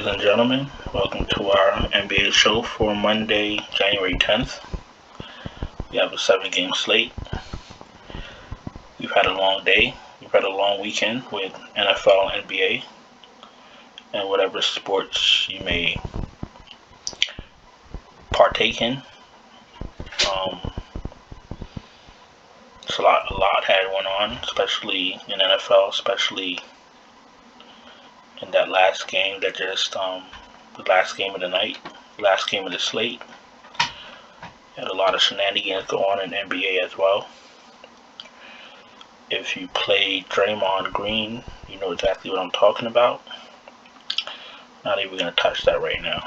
Ladies and gentlemen, welcome to our NBA show for Monday, January 10th. We have a 7-game slate. We've had a long day. We've had a long weekend with NFL, NBA, and whatever sports you may partake in. It's a lot had went on, especially in NFL, especially in that last game that just, the last game of the night, last game of the slate. Had a lot of shenanigans go on in NBA as well. If you play Draymond Green, you know exactly what I'm talking about. Not even going to touch that right now.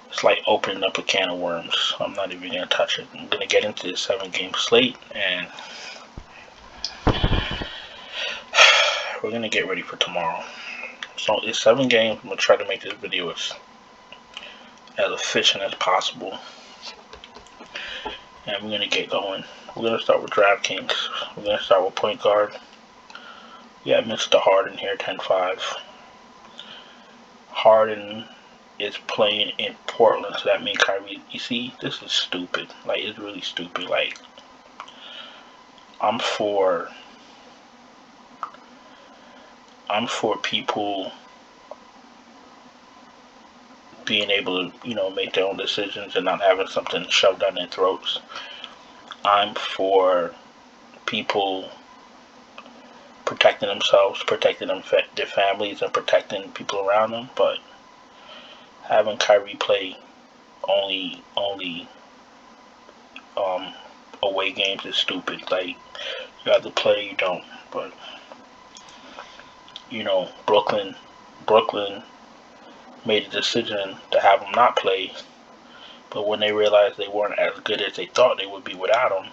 It's like opening up a can of worms. I'm not even going to touch it. I'm going to get into the 7-game slate, and we're going to get ready for tomorrow. So it's 7 games. I'm going to try to make this video as efficient as possible. And we're going to get going. We're going to start with DraftKings. We're going to start with point guard. We got Mr. Harden here, 10-5. Harden is playing in Portland, so that means Kyrie. You see, this is stupid. Like, it's really stupid. Like, I'm for people being able to, make their own decisions and not having something shoved down their throats. I'm for people protecting themselves, protecting their families, and protecting people around them. But having Kyrie play only away games is stupid. Like, you have to play, you don't. But Brooklyn made a decision to have him not play, but when they realized they weren't as good as they thought they would be without him,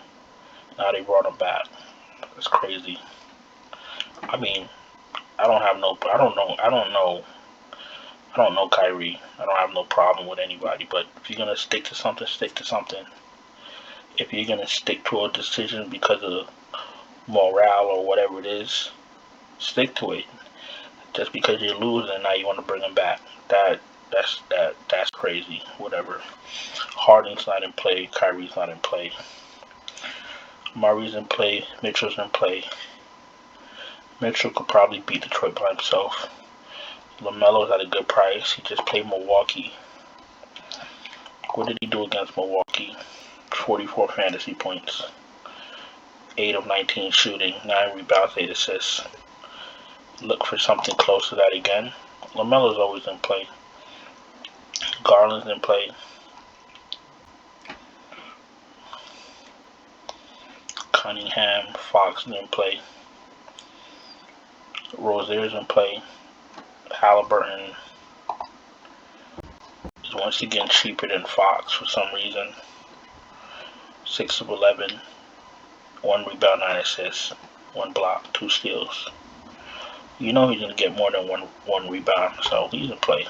now they brought him back. It's crazy. I mean, I don't know Kyrie. I don't have no problem with anybody, but if you're gonna stick to something, stick to something. If you're gonna stick to a decision because of morale or whatever it is, stick to it. Just because you're losing, now you want to bring him back. That's crazy. Whatever. Harden's not in play. Kyrie's not in play. Murray's in play. Mitchell's in play. Mitchell could probably beat Detroit by himself. LaMelo's at a good price. He just played Milwaukee. What did he do against Milwaukee? 44 fantasy points. 8 of 19 shooting. 9 rebounds, 8 assists. Look for something close to that again. LaMelo's always in play. Garland's in play. Cunningham, Fox is in play. Rozier's in play. Halliburton is once again cheaper than Fox for some reason. 6 of 11. 1 rebound, 9 assists. 1 block, 2 steals. You know he's going to get more than one rebound, so he's in play.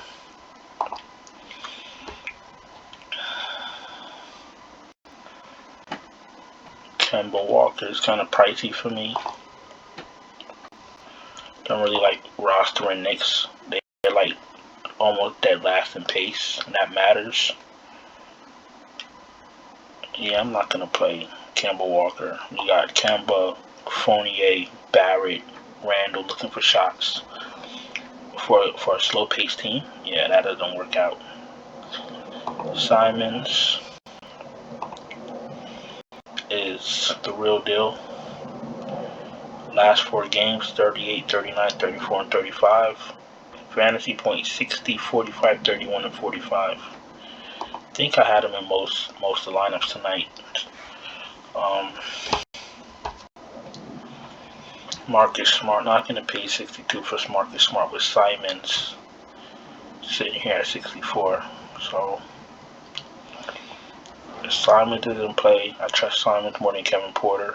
Kemba Walker is kind of pricey for me. Don't really like rostering Knicks. They're like almost dead last in pace, and that matters. Yeah, I'm not going to play Kemba Walker. We got Kemba, Fournier, Barrett, Randall looking for shots for a slow-paced team. Yeah, that doesn't work out. Simons is the real deal. Last 4 games, 38, 39, 34, and 35. Fantasy points 60, 45, 31, and 45. I think I had him in most of the lineups tonight. Marcus Smart, not going to pay 62 for Marcus Smart with Simons sitting here at 64. So if Simons is in play, I trust Simons more than Kevin Porter.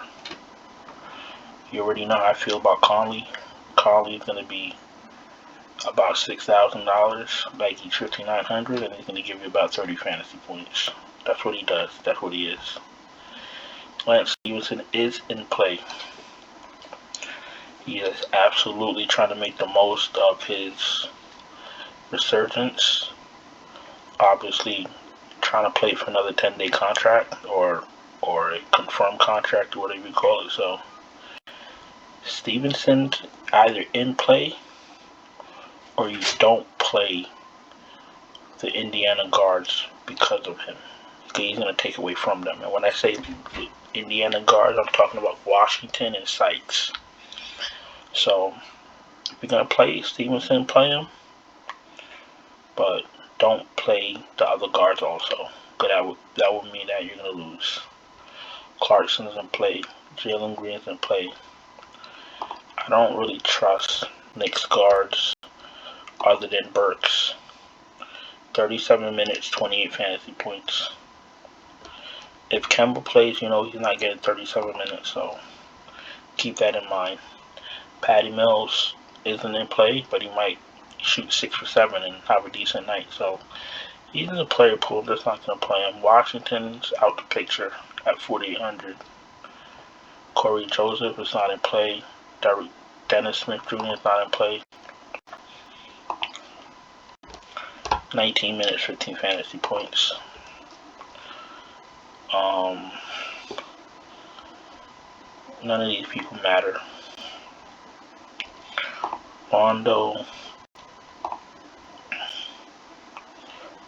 You already know how I feel about Conley. Conley is going to be about $6,000, like he's $5,900, and he's going to give you about 30 fantasy points. That's what he does. That's what he is. Lance Stevenson is in play. He is absolutely trying to make the most of his resurgence. Obviously, trying to play for another 10-day contract or a confirmed contract or whatever you call it. So Stevenson's either in play or you don't play the Indiana guards because of him. He's going to take away from them. And when I say the Indiana guards, I'm talking about Washington and Sykes. So if you're going to play Stevenson, play him. But don't play the other guards also. But that would mean that you're going to lose. Clarkson's in play. Jalen Green's in play. I don't really trust Knicks guards other than Burks. 37 minutes, 28 fantasy points. If Kemba plays, he's not getting 37 minutes, so keep that in mind. Patty Mills isn't in play, but he might shoot 6 for 7 and have a decent night, so he's in the player pool. That's not going to play him. Washington's out the picture at 4,800. Corey Joseph is not in play. Dennis Smith Jr. is not in play. 19 minutes, 15 fantasy points. None of these people matter. Rondo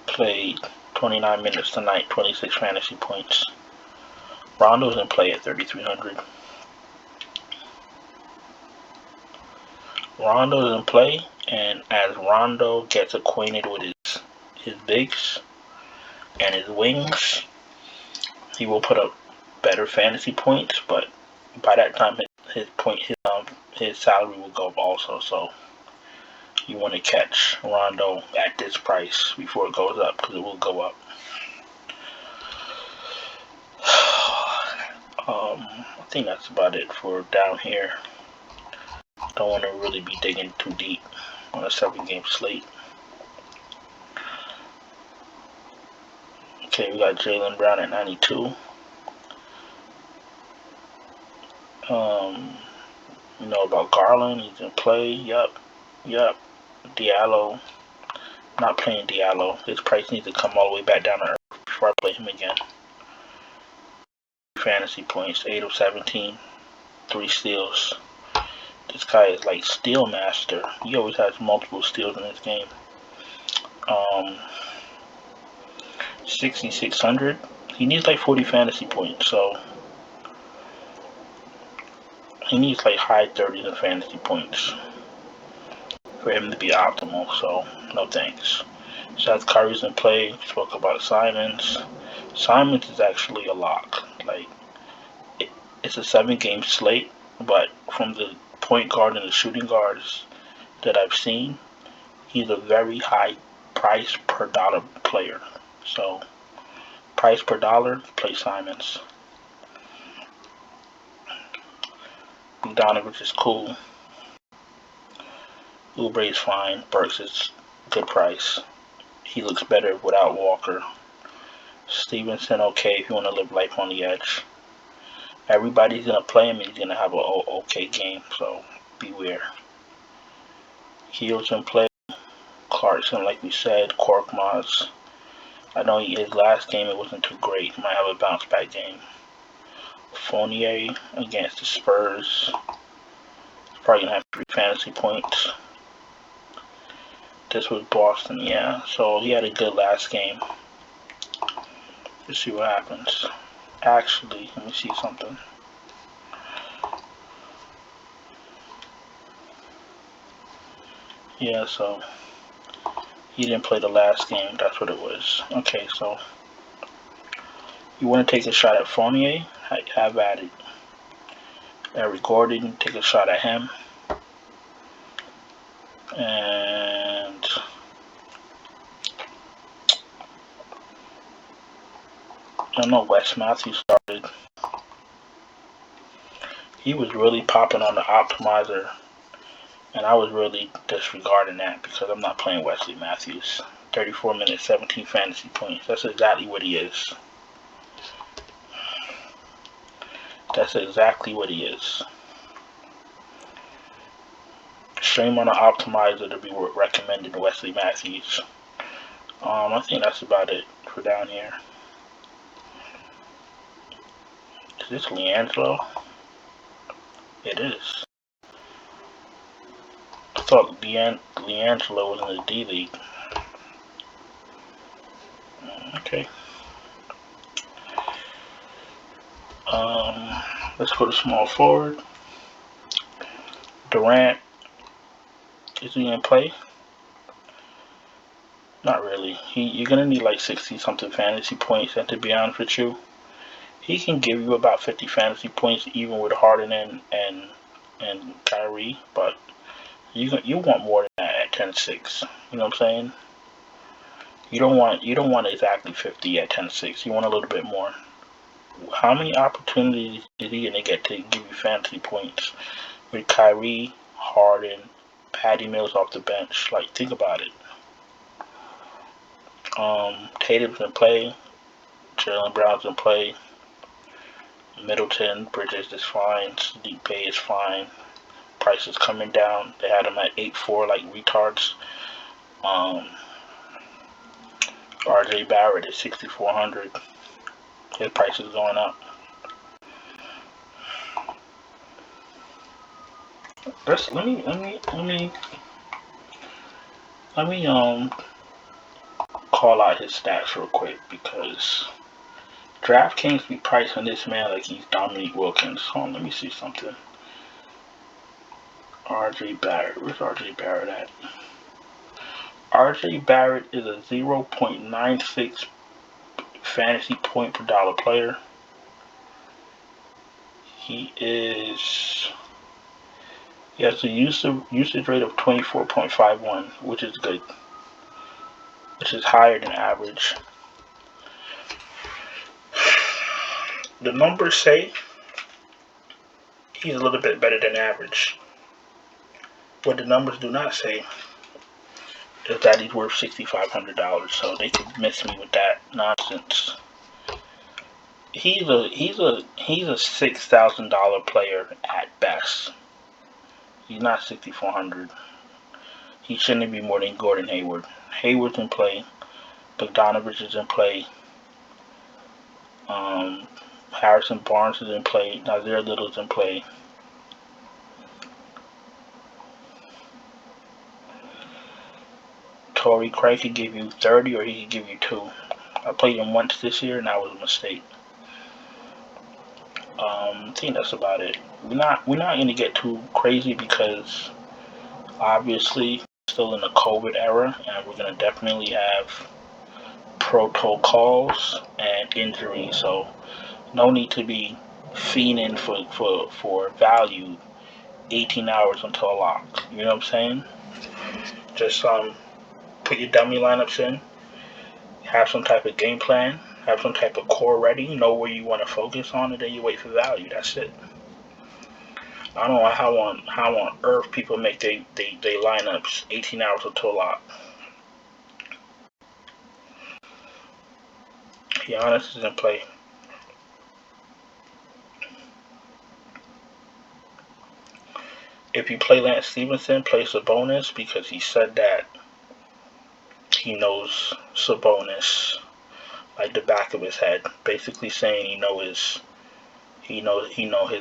played 29 minutes tonight, 26 fantasy points. Rondo's in play at 3,300. Rondo's in play, and as Rondo gets acquainted with his bigs and his wings, he will put up better fantasy points, but by that time his salary will go up also. So you want to catch Rondo at this price before it goes up, because it will go up. I think that's about it for down here. Don't want to really be digging too deep on a 7-game slate. Okay, we got Jalen Brown at 92. You know about Garland, he's in play. Yup. Diallo. Not playing Diallo. His price needs to come all the way back down to earth before I play him again. Fantasy points, 8 of 17. 3 steals. This guy is like steal master. He always has multiple steals in this game. 6,600. He needs like 40 fantasy points, so he needs like high 30s in fantasy points for him to be optimal. So no thanks. Seth Curry's in play. Spoke about Simons. Simons is actually a lock. Like it's a 7-game slate, but from the point guard and the shooting guards that I've seen, he's a very high price per dollar player. So price per dollar, play Simons. Bogdanovich is cool. Oubre is fine. Burks is good price. He looks better without Walker. Stevenson okay if you want to live life on the edge. Everybody's going to play him and he's going to have an okay game, so beware. Heels in play. Clarkson, like we said. Korkmaz. I know his last game it wasn't too great. He might have a bounce back game. Fournier against the Spurs. He's probably going to have 3 fantasy points. This was Boston, yeah. So he had a good last game. Let's see what happens. Actually, let me see something. Yeah, so he didn't play the last game. That's what it was. Okay, so you want to take a shot at Fournier? Have at it. Eric Gordon, take a shot at him. And I don't know, Wes Matthews started. He was really popping on the optimizer, and I was really disregarding that because I'm not playing Wesley Matthews. 34 minutes, 17 fantasy points. That's exactly what he is. Same on the optimizer to be recommended Wesley Matthews. I think that's about it for down here. Is this Leangelo? It is. I thought Leangelo was in the D League. Okay. Let's go to small forward. Durant. Is he in play? Not really. You're gonna need like 60-something fantasy points, and to be honest with you, he can give you about 50 fantasy points even with Harden and Kyrie, but you want more than that at 10-6. You know what I'm saying? You don't want exactly 50 at 10-6. You want a little bit more. How many opportunities is he gonna get to give you fantasy points with Kyrie, Harden, Patty Mills off the bench? Like, think about it. Tatum's in play. Jalen Brown's in play. Middleton, Bridges is fine. Sadiq Bey is fine. Price is coming down. They had him at 8.4 like retards. RJ Barrett is 6,400. His price is going up. Let me call out his stats real quick, because DraftKings be pricing this man like he's Dominique Wilkins. Hold on, let me see something. RJ Barrett, where's RJ Barrett at? RJ Barrett is a 0.96 fantasy point per dollar player. He has a usage rate of 24.51, which is good, which is higher than average. The numbers say he's a little bit better than average. What the numbers do not say is that he's worth $6,500, so they could miss me with that nonsense. He's a $6,000 player at best. He's not 6,400. He shouldn't be more than Gordon Hayward. Hayward's in play. Bogdanovich is in play. Harrison Barnes is in play. Nazir Little's in play. Torrey Craig could give you 30, or he could give you 2. I played him once this year, and that was a mistake. I think that's about it. We're not gonna get too crazy, because obviously we're still in the COVID era, and we're gonna definitely have protocols and injuries. So no need to be fiending for value 18 hours until a lock. You know what I'm saying? Just put your dummy lineups in, have some type of game plan, have some type of core ready, know where you want to focus on, and then you wait for value. That's it. I don't know how on earth people make they lineups 18 hours until a lock. Giannis is in play. If you play Lance Stevenson, play Sabonis, because he said that he knows Sabonis like the back of his head. Basically saying he knows his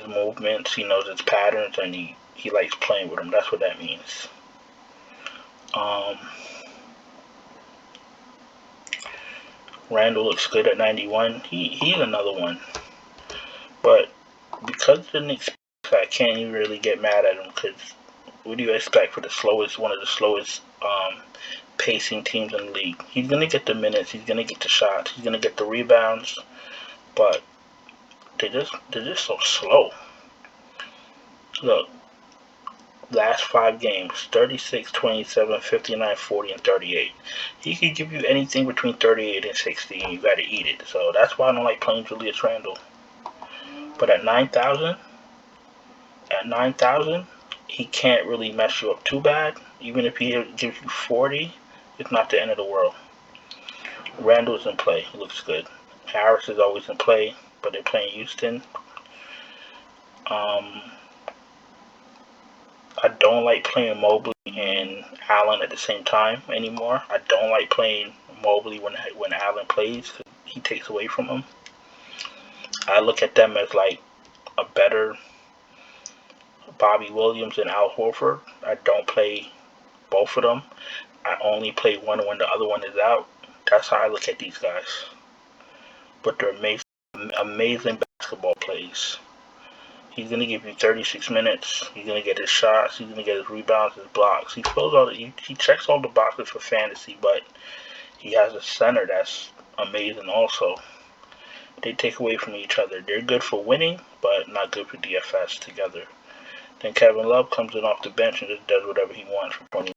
movements, he knows his patterns, and he likes playing with him. That's what that means. Randall looks good at 91. He's another one. But because of the Knicks, I can't even really get mad at him, because what do you expect for one of the slowest pacing teams in the league? He's gonna get the minutes, he's gonna get the shots, he's gonna get the rebounds, but they're just so slow. Look, last 5 games, 36, 27, 59, 40, and 38. He could give you anything between 38 and 60, and you gotta eat it. So that's why I don't like playing Julius Randle. But at 9,000, he can't really mess you up too bad. Even if he gives you 40, it's not the end of the world. Randall's in play. He looks good. Harris is always in play, but they're playing Houston. I don't like playing Mobley and Allen at the same time anymore. I don't like playing Mobley when Allen plays, because he takes away from him. I look at them as like a better Bobby Williams and Al Horford. I don't play both of them. I only play one when the other one is out. That's how I look at these guys. But they're amazing basketball plays. He's going to give you 36 minutes. He's going to get his shots. He's going to get his rebounds, his blocks. He checks all the boxes for fantasy, but he has a center that's amazing also. They take away from each other. They're good for winning, but not good for DFS together. Then Kevin Love comes in off the bench and just does whatever he wants for 20.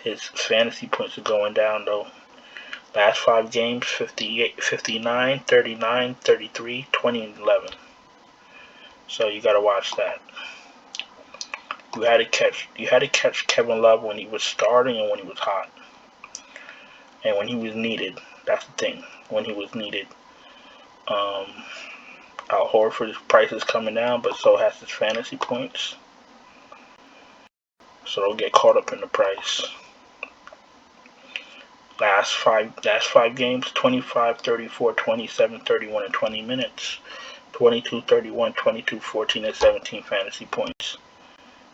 His fantasy points are going down though. Last 5 games, 58, 59, 39, 33, 20, and 11. So you gotta watch that. You had to catch Kevin Love when he was starting and when he was hot. And when he was needed. That's the thing. When he was needed. Al Horford's price is coming down, but so has his fantasy points. So don't get caught up in the price. Last five games, 25, 34, 27, 31, and 20 minutes. 22, 31, 22, 14, and 17 fantasy points.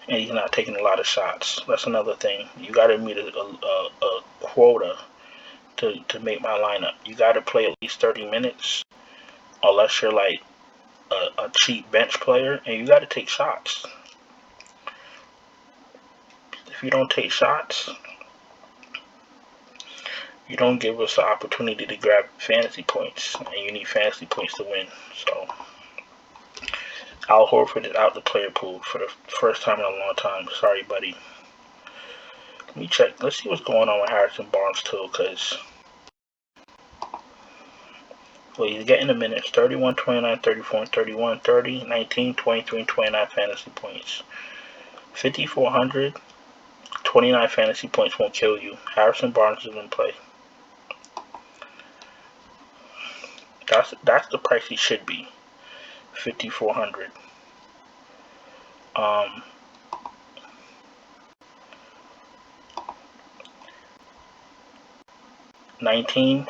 And he's not taking a lot of shots. That's another thing. You got to meet a quota to make my lineup. You got to play at least 30 minutes, unless you're like a cheap bench player, and you got to take shots. If you don't take shots, you don't give us the opportunity to grab fantasy points, and you need fantasy points to win. So Al Horford is out the player pool for the first time in a long time. Sorry, buddy. Let me check. Let's see what's going on with Harrison Barnes too, because he's getting the minutes. 31, 29, 34, and 31, 30, 19, 23, and 29 fantasy points. 5,400, 29 fantasy points won't kill you. Harrison Barnes is in play. That's the price he should be. 5,400. 19,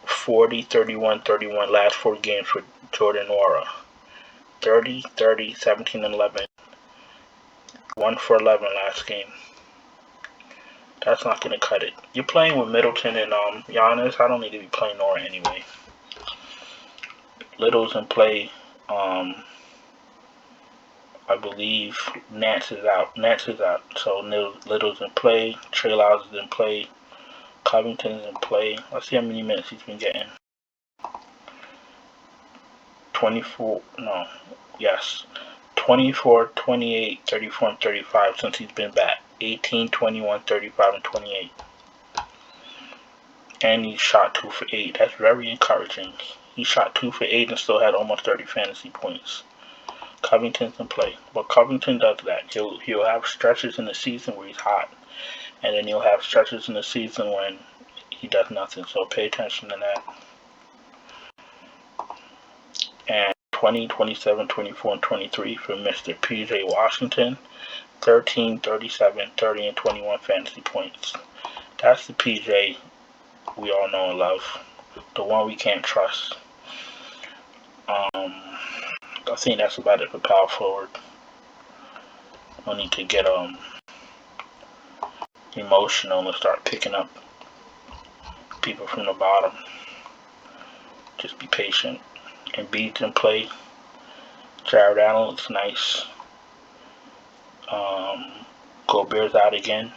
40, 31, 31 last 4 games for Jordan Nwora. 30, 30, 17, and 11. 1 for 11 last game. That's not going to cut it. You're playing with Middleton and Giannis. I don't need to be playing Nwora anyway. Little's in play. I believe Nance is out. So Little's in play. Trey Lyles is in play. Covington's in play. Let's see how many minutes he's been getting. 24, 28, 34, and 35 since he's been back. 18, 21, 35, and 28. And he shot 2 for 8. That's very encouraging. He shot 2 for 8 and still had almost 30 fantasy points. Covington's in play. But Covington does that. He'll have stretches in the season where he's hot. And then he'll have stretches in the season when he does nothing. So pay attention to that. And 20, 27, 24, and 23 for Mr. PJ Washington. 13, 37, 30, and 21 fantasy points. That's the PJ we all know and love. The one we can't trust. I think that's about it for power forward. I need to get emotional and start picking up people from the bottom. Just be patient. And Embiid's in play. Jared Allen looks nice. Gobert's out again.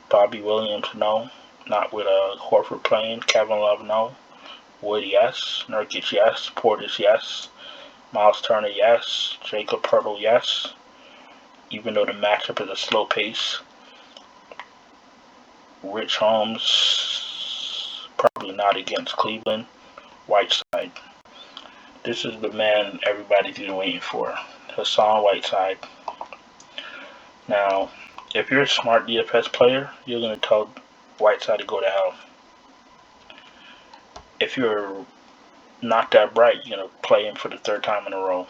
Bobby Williams, no. Not with Horford playing. Kevin Love, no. Wood, yes. Nurkic, yes. Portis, yes. Miles Turner, yes. Jacob Poeltl, yes. Even though the matchup is a slow pace. Rich Holmes, probably not against Cleveland. Whiteside. This is the man everybody's been waiting for. Hassan Whiteside. Now, if you're a smart DFS player, you're going to tell Whiteside to go to hell. If you're not that bright, you're going to play him for the third time in a row.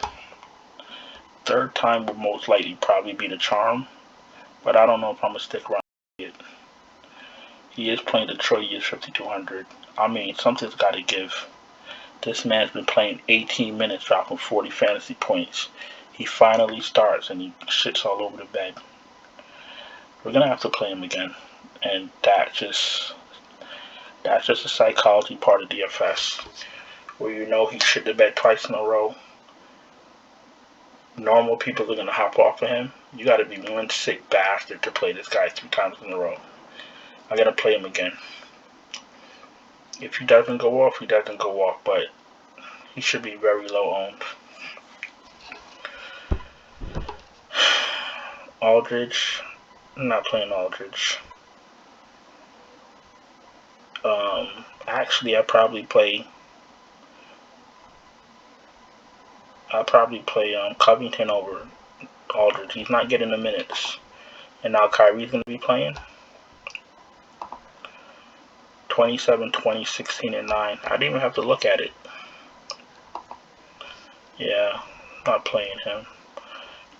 Third time would most likely probably be the charm, but I don't know if I'm going to stick around with it. He is playing Detroit, he is 5,200. I mean, something's got to give. This man's been playing 18 minutes, dropping 40 fantasy points. He finally starts and he shits all over the bed. We're going to have to play him again. And that's just a psychology part of DFS, where you know he shit the bed twice in a row. Normal people are going to hop off of him. You got to be one sick bastard to play this guy 3 times in a row. I got to play him again. If he doesn't go off, he doesn't go off, but he should be very low owned. Aldridge. I'm not playing Aldridge. Actually, I'll probably play Covington over Aldridge. He's not getting the minutes. And now Kyrie's going to be playing. 27, 20, 16, and 9. I didn't even have to look at it. Yeah, not playing him.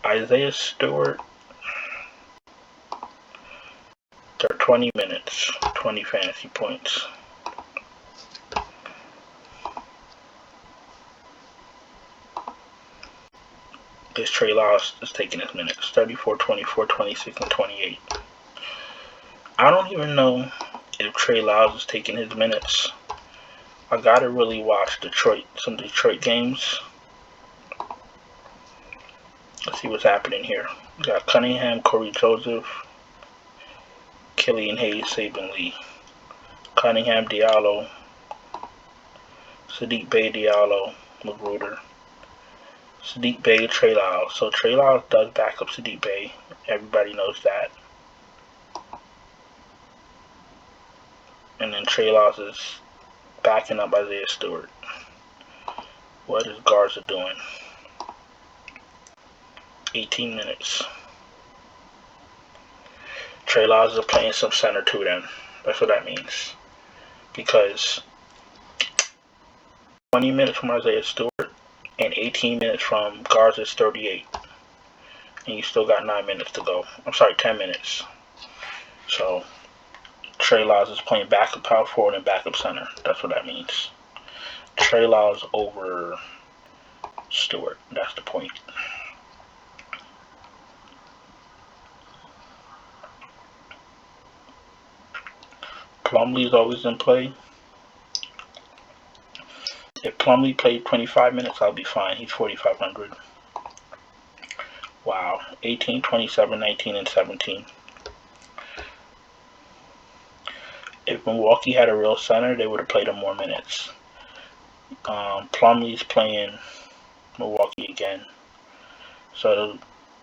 Isaiah Stewart. 20 minutes, 20 fantasy points. This Trey Lyles is taking his minutes. 34, 24, 26, and 28. I don't even know if Trey Lyles is taking his minutes. I gotta really watch some Detroit games. Let's see what's happening here. We got Cunningham, Corey Joseph, Killian Hayes, Saban Lee, Cunningham, Diallo, Sadiq Bey, Diallo, Magruder, Sadiq Bey, Trey Lyles. So Trey Lyles does back up Sadiq Bey. Everybody knows that. And then Trey Lyles is backing up Isaiah Stewart. What his guards are doing. 18 minutes. Trey Lyles is playing some center too then. That's what that means. Because 20 minutes from Isaiah Stewart and 18 minutes from guards is 38. And you still got 9 minutes to go. I'm sorry, 10 minutes. So Trey Lyles is playing backup power forward and backup center. That's what that means. Trey Lyles over Stewart. That's the point. Plumlee's always in play. If Plumlee played 25 minutes, I'll be fine. He's 4,500. Wow. 18, 27, 19, and 17. If Milwaukee had a real center, they would have played him more minutes. Plumlee's playing Milwaukee again. So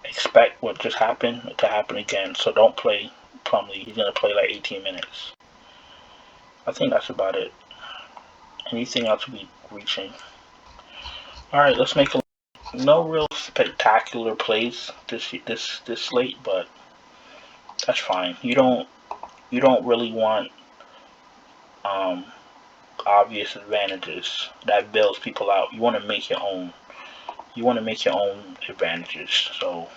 expect what just happened to happen again. So don't play Plumlee. He's going to play like 18 minutes. I think that's about it. Anything else will be reaching. Alright, let's make no real spectacular plays this slate, but that's fine. You don't really want obvious advantages that bails people out. You want to make your own. You want to make your own advantages. So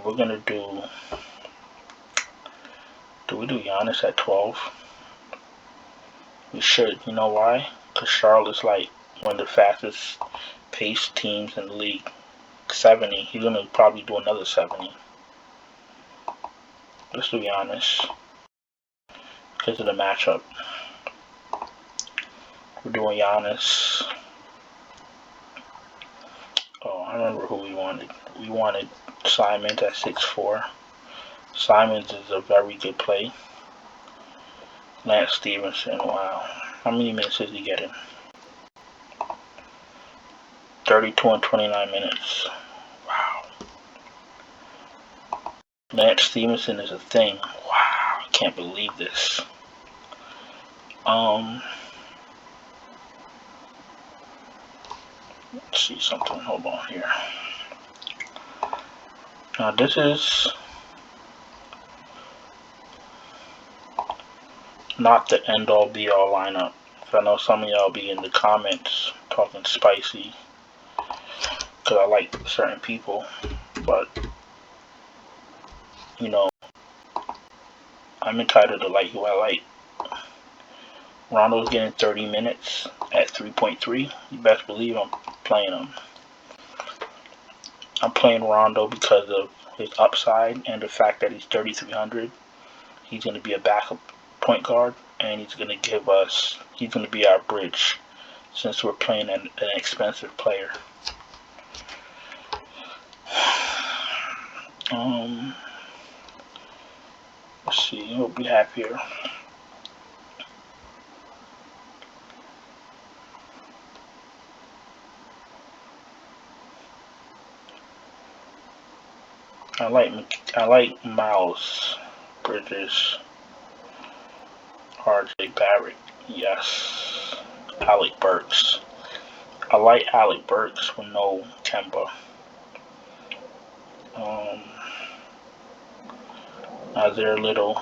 we're gonna do we do Giannis at 12? We should. You know why? Because Charlotte's like one of the fastest paced teams in the league. 70. He's gonna probably do another 70. Let's do Giannis because of the matchup. We're doing Giannis. Oh, I remember who we wanted. We wanted Simons at 6'4". Simons is a very good play. Lance Stevenson, wow. How many minutes is he getting? 32 and 29 minutes. Wow. Lance Stevenson is a thing. Wow, I can't believe this. Let's see something. Hold on here. Now this is not the end-all be-all lineup. I know some of y'all be in the comments talking spicy because I like certain people, but you know, I'm entitled to like who I like. Rondo's getting 30 minutes at 3.3. You best believe I'm playing him. I'm playing Rondo because of his upside and the fact that he's 3,300. He's going to be a backup point guard, and he's going to be our bridge since we're playing an expensive player. Let's see what we have here. I like Miles Bridges, RJ Barrett, yes. Alec Burks. I like Alec Burks with no Kemba. Isaiah Little.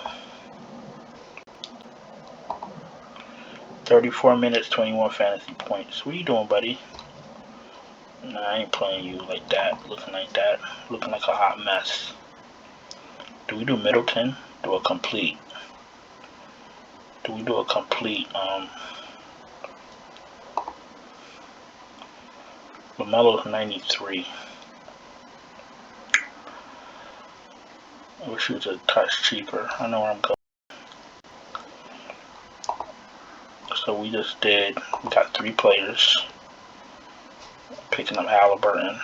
34 minutes, 21 fantasy points. What are you doing, buddy? Nah, I ain't playing you like that, looking like a hot mess. Do we do Middleton? Do we do a complete, LaMelo's 93. I wish he was a touch cheaper. I know where I'm going. So we got 3 players. Picking up Halliburton.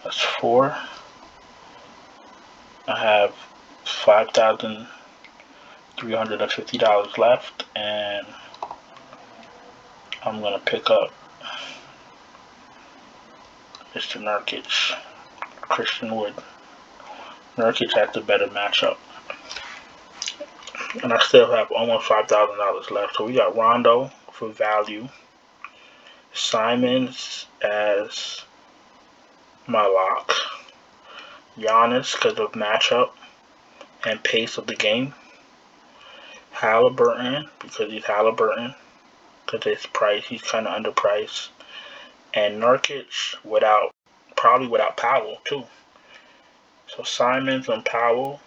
That's 4. I have $5,350 left, and I'm gonna pick up Mr. Nurkic, Christian Wood. Nurkic has the better matchup, and I still have almost $5,000 left. So we got Rondo for value, Simons as my lock, Giannis because of matchup and pace of the game, Halliburton because he's Halliburton because his price, he's kind of underpriced, and Nurkic probably without Powell too. So Simons and Nurkic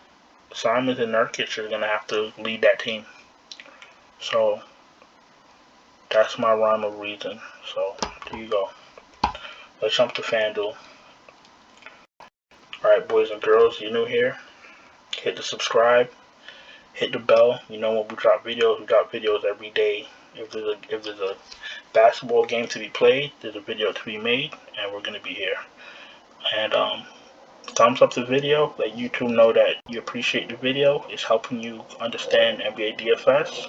are gonna have to lead that team. So that's my rhyme of reason. So there you go. Let's jump to FanDuel. Alright, boys and girls, you're new here, hit the subscribe, hit the bell. You know when we drop videos every day. If there's a basketball game to be played, there's a video to be made, and we're gonna be here. And thumbs up the video, let YouTube know that you appreciate the video. It's helping you understand NBA DFS,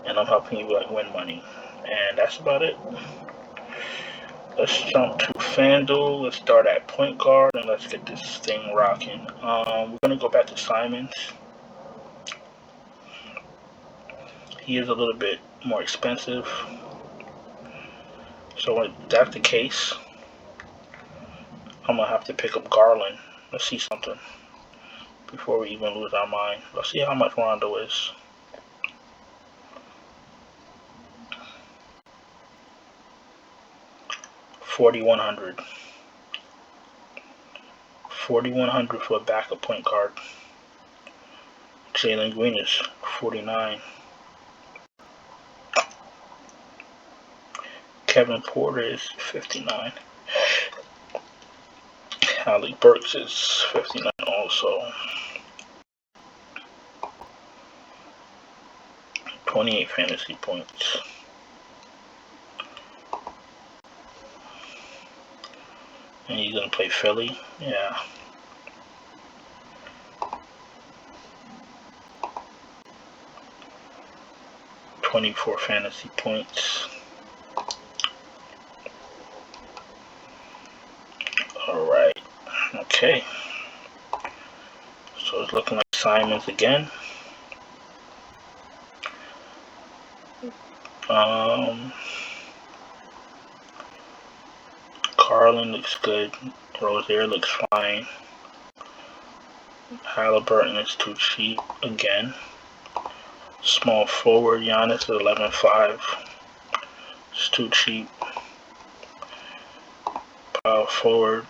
and I'm helping you win money. And that's about it. Let's jump to FanDuel. Let's start at point guard, and let's get this thing rocking. We're gonna go back to Simons. He is a little bit more expensive. So if that's the case, I'm gonna have to pick up Garland. Let's see something before we even lose our mind. Let's see how much Rondo is. $4,100. $4,100 for a backup point guard. Jalen Green is $49. Kevin Porter is $59. Alec Burks is $59 also. 28 fantasy points. And he's gonna play Philly. Yeah. $24 fantasy points. Alright. Okay. So it's looking like Simons again. Garland looks good. Rozier looks fine. Halliburton is too cheap again. Small forward, Giannis at 11.5. It's too cheap. Power forward,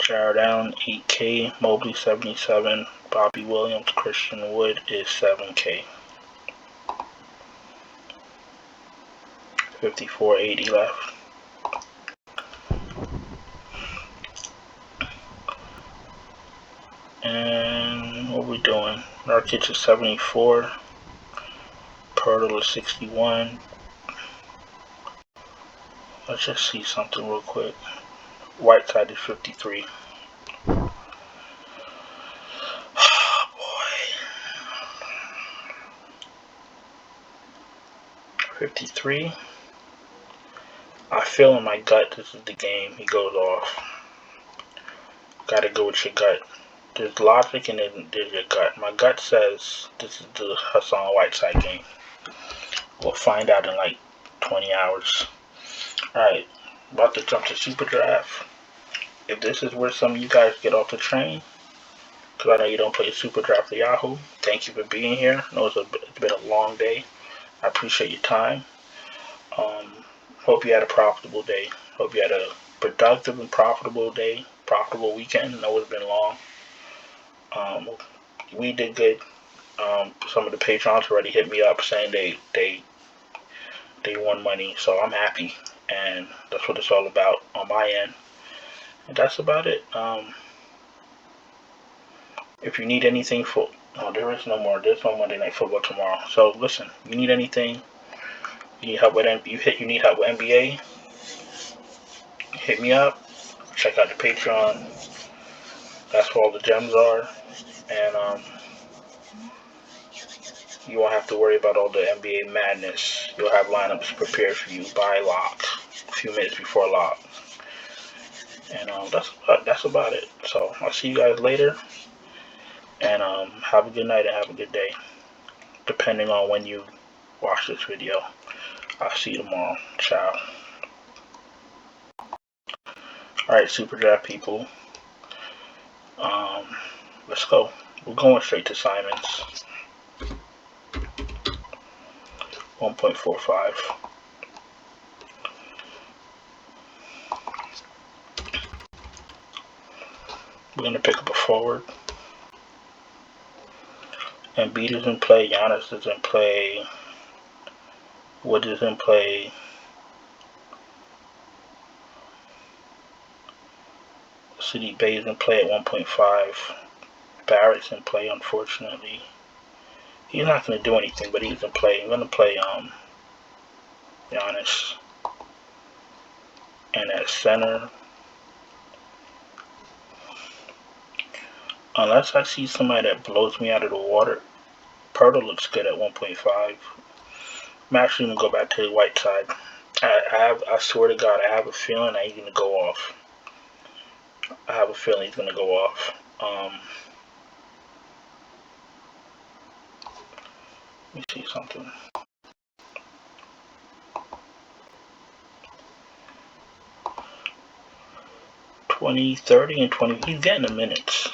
Jared Allen 8K, Mobley 77, Bobby Williams, Christian Wood is 7K. 54.80 left. And what we doing? Nurkic is 74, Pirtle is 61. Let's just see something real quick. Whiteside is 53. Oh boy. 53. I feel in my gut this is the game he goes off. Gotta go with your gut. There's logic and then there's your gut. My gut says this is the Hassan Whiteside game. We'll find out in like 20 hours. Alright, about to jump to Super Draft. If this is where some of you guys get off the train, because I know you don't play Super Draft or Yahoo, thank you for being here. I know it's been a long day. I appreciate your time. Hope you had a profitable day. Hope you had a productive and profitable day, profitable weekend. I know it's been long. We did good. Some of the patrons already hit me up saying they won money, so I'm happy, and that's what it's all about on my end. And that's about it. If you need anything for there's no Monday Night Football tomorrow. So listen, you need anything, you need help with NBA, hit me up. Check out the Patreon. That's where all the gems are, and you won't have to worry about all the NBA madness. You'll have lineups prepared for you by lock, a few minutes before lock. And that's about it. So I'll see you guys later. And have a good night and have a good day, depending on when you watch this video. I'll see you tomorrow. Ciao. Alright, Super Draft people. Let's go. We're going straight to Simons. 1.45. We're going to pick up a forward. Embiid is in play. Giannis is in play. Wood is in play. City Bay is in play at 1.5. Barrett's in play, unfortunately. He's not going to do anything, but he's in play. I'm going to play Giannis. And at center, unless I see somebody that blows me out of the water, Pirtle looks good at 1.5. I'm actually going to go back to the Whiteside. I swear to God, I have a feeling that he's going to go off. I have a feeling he's going to go off. Let me see something. 20, 30, and 20. He's getting the minutes.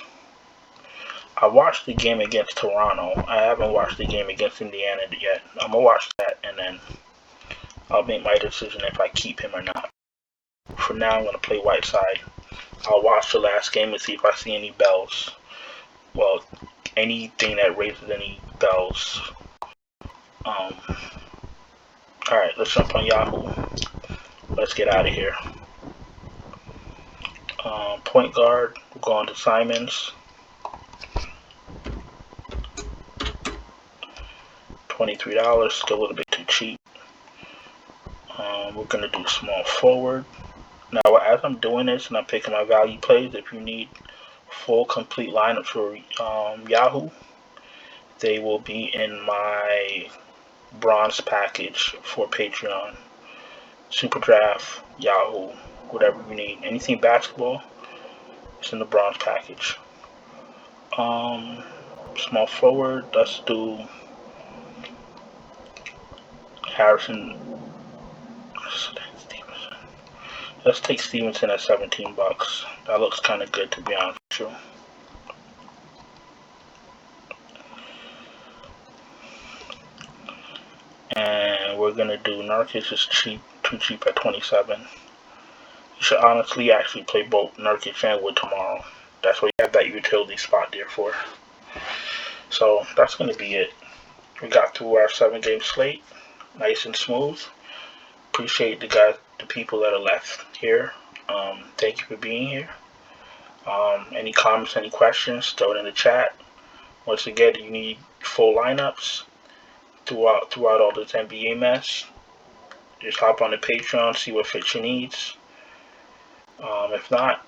I watched the game against Toronto. I haven't watched the game against Indiana yet. I'm going to watch that, and then I'll make my decision if I keep him or not. For now, I'm going to play Whiteside. I'll watch the last game and see if I see any bells. Well, anything that raises any bells. Alright, let's jump on Yahoo. Let's get out of here. Point guard, we're going to Simons. $23, still a little bit too cheap. We're going to do small forward. Now, as I'm doing this and I'm picking my value plays, if you need full complete lineups for Yahoo, they will be in my bronze package for Patreon. Super Draft, Yahoo, whatever you need. Anything basketball, it's in the bronze package. Small forward, let's do Harrison. Let's take Stevenson at $17. That looks kind of good, to be honest with you. gonna do Nurkic is cheap, too cheap at 27. You should honestly actually play both Nurkic and Wood tomorrow. That's what you have that utility spot there for. So that's gonna be it. We got through our 7-game slate, nice and smooth. Appreciate the people that are left here. Thank you for being here. Any comments, any questions, throw it in the chat. Once again, you need full lineups throughout all this NBA mess. Just hop on the Patreon, see what fits your needs. If not,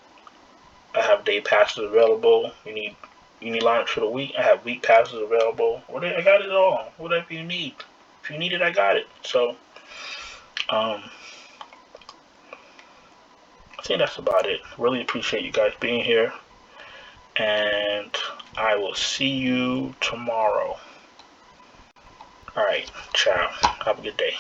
I have day passes available. You need lineups for the week. I have week passes available. I got it all. Whatever you need. If you need it, I got it. So, I think that's about it. Really appreciate you guys being here. And I will see you tomorrow. Alright, ciao. Have a good day.